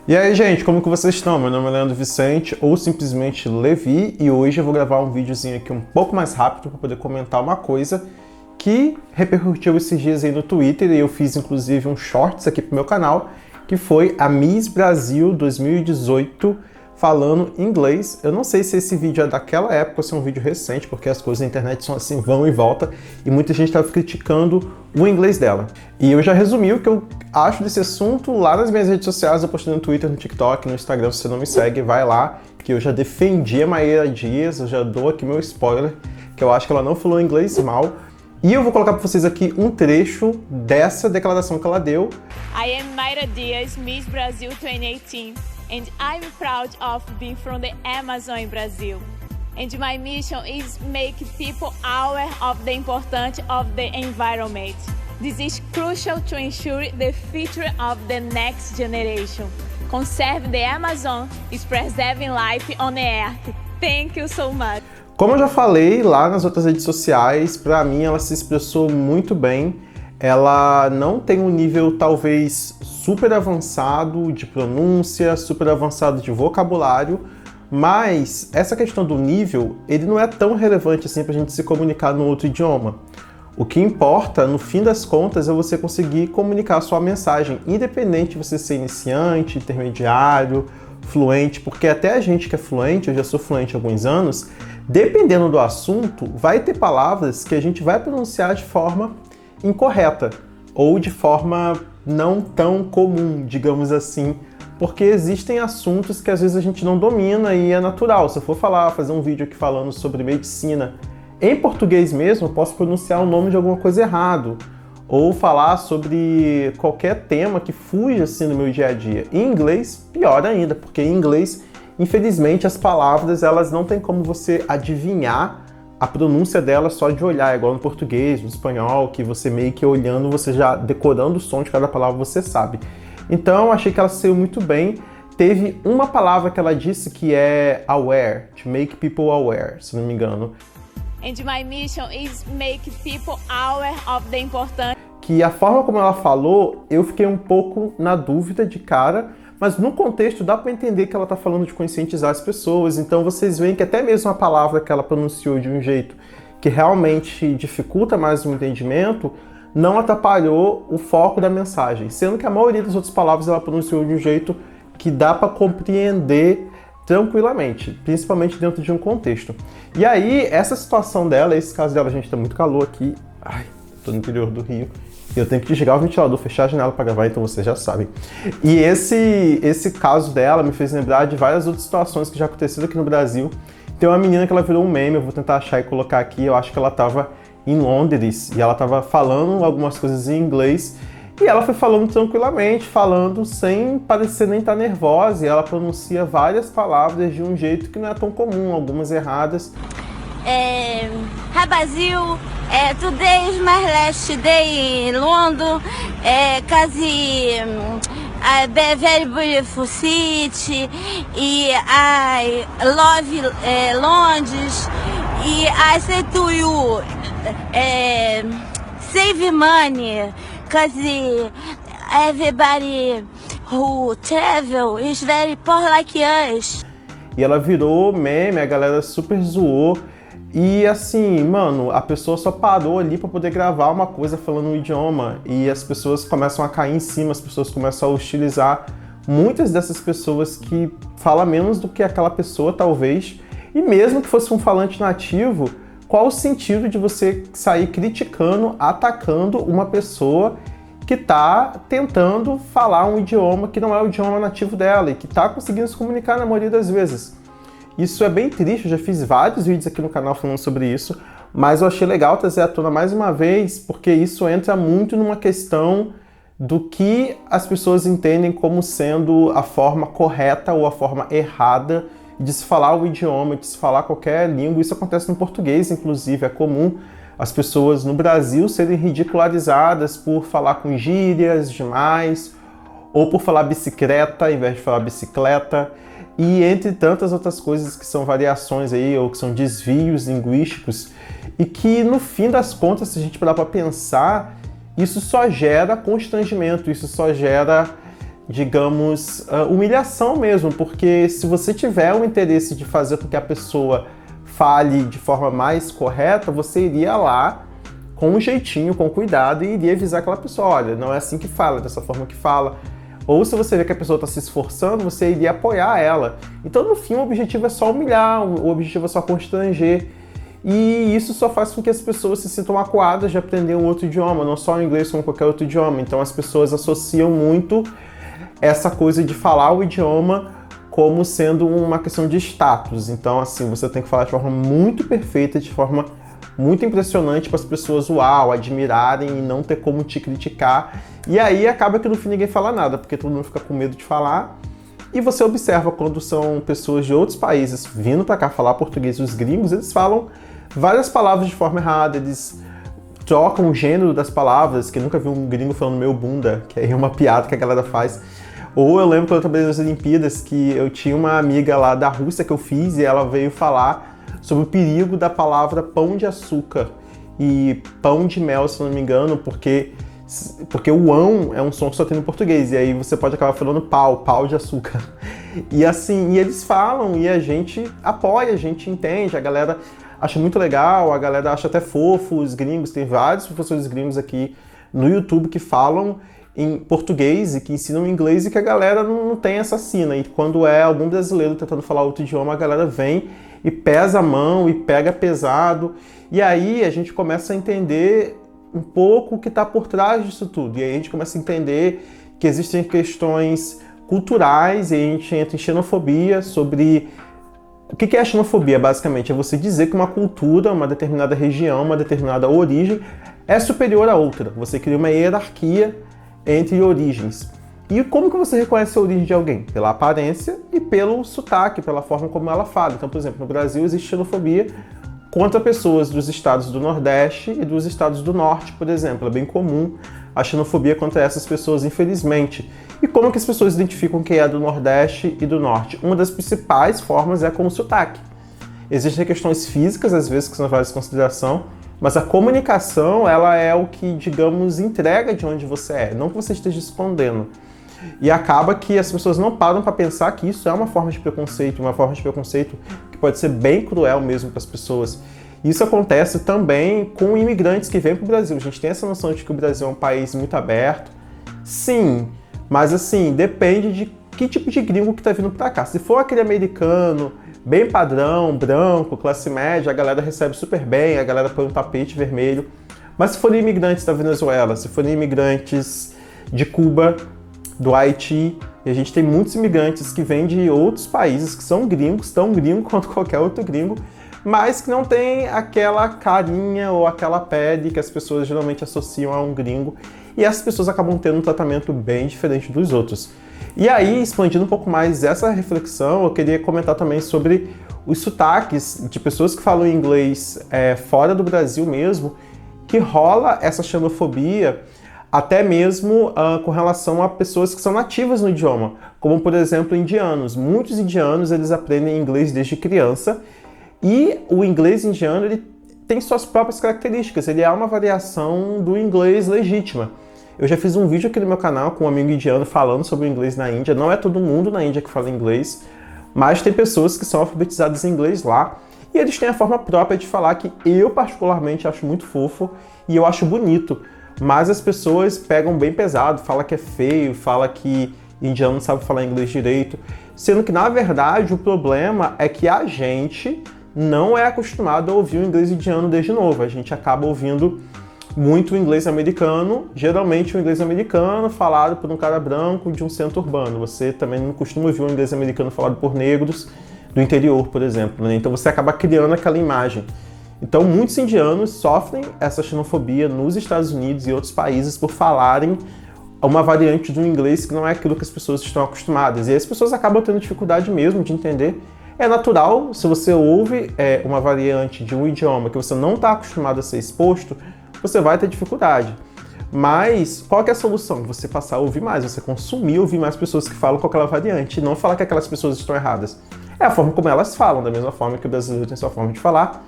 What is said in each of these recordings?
E aí, gente, como que vocês estão? Meu nome é Leandro Vicente, ou simplesmente Levi, e hoje eu vou gravar um videozinho aqui um pouco mais rápido para poder comentar uma coisa que repercutiu esses dias aí no Twitter, e eu fiz inclusive um shorts aqui pro meu canal, que foi a Miss Brasil 2018 falando inglês. Eu não sei se esse vídeo é daquela época ou se é um vídeo recente, porque as coisas na internet são assim, vão e volta, e muita gente estava criticando o inglês dela. E eu já resumi o que eu acho desse assunto lá nas minhas redes sociais. Eu postei no Twitter, no TikTok, no Instagram. Se você não me segue, vai lá, que eu já defendi a Maíra Dias, eu já dou aqui meu spoiler, que eu acho que ela não falou inglês mal. E eu vou colocar para vocês aqui um trecho dessa declaração que ela deu. I am Mayra Diaz, Miss Brazil 2018, and I'm proud of being from the Amazon in Brazil. And my mission is make people aware of the importance of the environment. This is crucial to ensure the future of the next generation. Conserve the Amazon is preserving life on the earth. Thank you so much. Como eu já falei lá nas outras redes sociais, para mim ela se expressou muito bem. Ela não tem um nível talvez super avançado de pronúncia, super avançado de vocabulário, mas essa questão do nível, ele não é tão relevante assim para a gente se comunicar no outro idioma. O que importa, no fim das contas, é você conseguir comunicar a sua mensagem, independente de você ser iniciante, intermediário, fluente, porque até a gente que é fluente, eu já sou fluente há alguns anos, dependendo do assunto, vai ter palavras que a gente vai pronunciar de forma incorreta ou de forma não tão comum, digamos assim, porque existem assuntos que às vezes a gente não domina e é natural. Se eu for fazer um vídeo aqui falando sobre medicina em português mesmo, eu posso pronunciar o nome de alguma coisa errado, ou falar sobre qualquer tema que fuja assim no meu dia a dia. Em inglês, pior ainda, porque em inglês, infelizmente, as palavras elas não tem como você adivinhar a pronúncia delas só de olhar, igual no português, no espanhol, que você meio que olhando, você já decorando o som de cada palavra, você sabe. Então, achei que ela saiu muito bem. Teve uma palavra que ela disse que é aware, to make people aware, se não me engano. And my mission is make people aware of the importance. Que a forma como ela falou, eu fiquei um pouco na dúvida de cara, mas no contexto dá para entender que ela está falando de conscientizar as pessoas. Então vocês veem que até mesmo a palavra que ela pronunciou de um jeito que realmente dificulta mais o entendimento, não atrapalhou o foco da mensagem, sendo que a maioria das outras palavras ela pronunciou de um jeito que dá para compreender tranquilamente, principalmente dentro de um contexto. E aí, essa situação dela, esse caso dela, gente, tá muito calor aqui. Ai, tô no interior do Rio. Eu tenho que desligar o ventilador, fechar a janela para gravar, então vocês já sabem. E esse caso dela me fez lembrar de várias outras situações que já aconteceram aqui no Brasil. Tem uma menina que ela virou um meme, eu vou tentar achar e colocar aqui. Eu acho que ela tava em Londres e ela tava falando algumas coisas em inglês. E ela foi falando tranquilamente, falando sem parecer nem estar nervosa, e ela pronuncia várias palavras de um jeito que não é tão comum, algumas erradas. Brasil, today is my last day in London, quase very beautiful city, e I love Londres, e I say to you, save money. Because everybody who travel is very poor like us. E ela virou meme, a galera super zoou. E assim, mano, a pessoa só parou ali pra poder gravar uma coisa falando um idioma. E as pessoas começam a cair em cima, as pessoas começam a hostilizar muitas dessas pessoas que falam menos do que aquela pessoa, talvez. E mesmo que fosse um falante nativo, qual o sentido de você sair criticando, atacando uma pessoa que está tentando falar um idioma que não é o idioma nativo dela e que está conseguindo se comunicar na maioria das vezes? Isso é bem triste, eu já fiz vários vídeos aqui no canal falando sobre isso, mas eu achei legal trazer à tona mais uma vez, porque isso entra muito numa questão do que as pessoas entendem como sendo a forma correta ou a forma errada de se falar o idioma, de se falar qualquer língua. Isso acontece no português, inclusive. É comum as pessoas no Brasil serem ridicularizadas por falar com gírias demais, ou por falar bicicleta ao invés de falar bicicleta, e entre tantas outras coisas que são variações aí, ou que são desvios linguísticos, e que no fim das contas, se a gente parar para pensar, isso só gera constrangimento, isso só gera digamos, humilhação mesmo, porque se você tiver o interesse de fazer com que a pessoa fale de forma mais correta, você iria lá com um jeitinho, com cuidado e iria avisar aquela pessoa, olha, não é assim que fala, dessa forma que fala. Ou se você vê que a pessoa está se esforçando, você iria apoiar ela. Então, no fim, o objetivo é só humilhar, o objetivo é só constranger. E isso só faz com que as pessoas se sintam acuadas de aprender um outro idioma, não só o inglês, como qualquer outro idioma. Então, as pessoas associam muito essa coisa de falar o idioma como sendo uma questão de status. Então, assim, você tem que falar de forma muito perfeita, de forma muito impressionante para as pessoas, uau, admirarem e não ter como te criticar. E aí acaba que no fim ninguém fala nada, porque todo mundo fica com medo de falar. E você observa quando são pessoas de outros países vindo para cá falar português, os gringos, eles falam várias palavras de forma errada, eles trocam o gênero das palavras, que nunca vi um gringo falando meu bunda, que aí é uma piada que a galera faz. Ou eu lembro quando eu trabalhei nas Olimpíadas, que eu tinha uma amiga lá da Rússia que eu fiz e ela veio falar sobre o perigo da palavra pão de açúcar e pão de mel, se não me engano, porque o ão é um som que só tem no português, e aí você pode acabar falando pau de açúcar. E assim, e eles falam, e a gente apoia, a gente entende, a galera acha muito legal, a galera acha até fofo, os gringos, tem vários professores gringos aqui no YouTube que falam em português e que ensinam inglês e que a galera não tem essa sina. E quando é algum brasileiro tentando falar outro idioma, a galera vem e pesa a mão e pega pesado. E aí a gente começa a entender um pouco o que está por trás disso tudo. E aí a gente começa a entender que existem questões culturais e a gente entra em xenofobia sobre... O que é a xenofobia, basicamente? É você dizer que uma cultura, uma determinada região, uma determinada origem é superior à outra. Você cria uma hierarquia entre origens. E como que você reconhece a origem de alguém? Pela aparência e pelo sotaque, pela forma como ela fala. Então, por exemplo, no Brasil existe xenofobia contra pessoas dos estados do Nordeste e dos estados do Norte, por exemplo. É bem comum a xenofobia contra essas pessoas, infelizmente. E como que as pessoas identificam quem é do Nordeste e do Norte? Uma das principais formas é com o sotaque. Existem questões físicas, às vezes, que são levadas em consideração, mas a comunicação, ela é o que, digamos, entrega de onde você é, não que você esteja escondendo. E acaba que as pessoas não param para pensar que isso é uma forma de preconceito, que pode ser bem cruel mesmo para as pessoas. Isso acontece também com imigrantes que vêm para o Brasil. A gente tem essa noção de que o Brasil é um país muito aberto. Sim, mas assim, depende de que tipo de gringo que está vindo para cá. Se for aquele americano, bem padrão, branco, classe média, a galera recebe super bem, a galera põe um tapete vermelho. Mas se forem imigrantes da Venezuela, se forem imigrantes de Cuba, do Haiti, e a gente tem muitos imigrantes que vêm de outros países, que são gringos, tão gringo quanto qualquer outro gringo, mas que não tem aquela carinha ou aquela pele que as pessoas geralmente associam a um gringo, e essas pessoas acabam tendo um tratamento bem diferente dos outros. E aí, expandindo um pouco mais essa reflexão, eu queria comentar também sobre os sotaques de pessoas que falam inglês fora do Brasil mesmo, que rola essa xenofobia até mesmo com relação a pessoas que são nativas no idioma, como por exemplo indianos. Muitos indianos eles aprendem inglês desde criança e o inglês indiano ele tem suas próprias características, ele é uma variação do inglês legítima. Eu já fiz um vídeo aqui no meu canal com um amigo indiano falando sobre o inglês na Índia. Não é todo mundo na Índia que fala inglês, mas tem pessoas que são alfabetizadas em inglês lá e eles têm a forma própria de falar que eu particularmente acho muito fofo e eu acho bonito. Mas as pessoas pegam bem pesado, fala que é feio, fala que indiano não sabe falar inglês direito, sendo que, na verdade, o problema é que a gente não é acostumado a ouvir o inglês indiano desde novo. A gente acaba ouvindo muito o inglês americano, geralmente o inglês americano falado por um cara branco de um centro urbano. Você também não costuma ouvir o inglês americano falado por negros do interior, por exemplo, né? Então você acaba criando aquela imagem. Então, muitos indianos sofrem essa xenofobia nos Estados Unidos e outros países por falarem uma variante do inglês que não é aquilo que as pessoas estão acostumadas. E aí as pessoas acabam tendo dificuldade mesmo de entender. É natural, se você ouve uma variante de um idioma que você não está acostumado a ser exposto, você vai ter dificuldade. Mas qual que é a solução? Você passar a ouvir mais, você consumir, ouvir mais pessoas que falam com aquela variante e não falar que aquelas pessoas estão erradas. É a forma como elas falam, da mesma forma que o brasileiro tem sua forma de falar,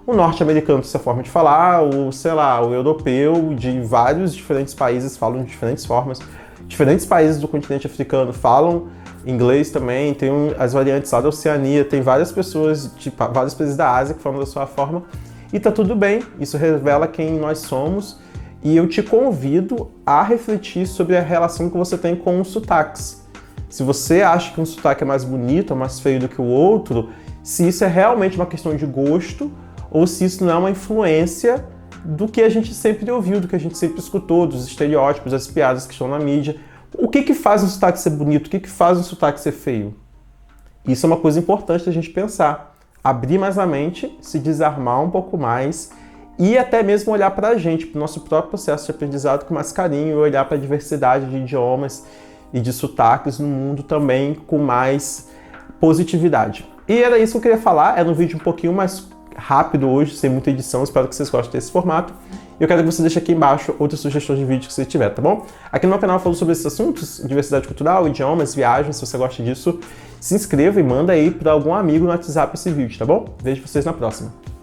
o norte-americano tem sua forma de falar, o europeu de vários diferentes países falam de diferentes formas. Diferentes países do continente africano falam inglês também, tem as variantes lá da Oceania, tem várias pessoas, tipo, vários países da Ásia que falam da sua forma, e tá tudo bem, isso revela quem nós somos, e eu te convido a refletir sobre a relação que você tem com os sotaques. Se você acha que um sotaque é mais bonito ou mais feio do que o outro, se isso é realmente uma questão de gosto, ou se isso não é uma influência do que a gente sempre ouviu, do que a gente sempre escutou, dos estereótipos, das piadas que estão na mídia. O que faz um sotaque ser bonito? O que faz um sotaque ser feio? Isso é uma coisa importante da gente pensar. Abrir mais a mente, se desarmar um pouco mais e até mesmo olhar para a gente, para o nosso próprio processo de aprendizado com mais carinho, olhar para a diversidade de idiomas e de sotaques no mundo também com mais positividade. E era isso que eu queria falar, era um vídeo um pouquinho mais rápido hoje, sem muita edição, espero que vocês gostem desse formato. Eu quero que você deixe aqui embaixo outras sugestões de vídeo que você tiver, tá bom? Aqui no meu canal eu falo sobre esses assuntos, diversidade cultural, idiomas, viagens, se você gosta disso, se inscreva e manda aí para algum amigo no WhatsApp esse vídeo, tá bom? Vejo vocês na próxima.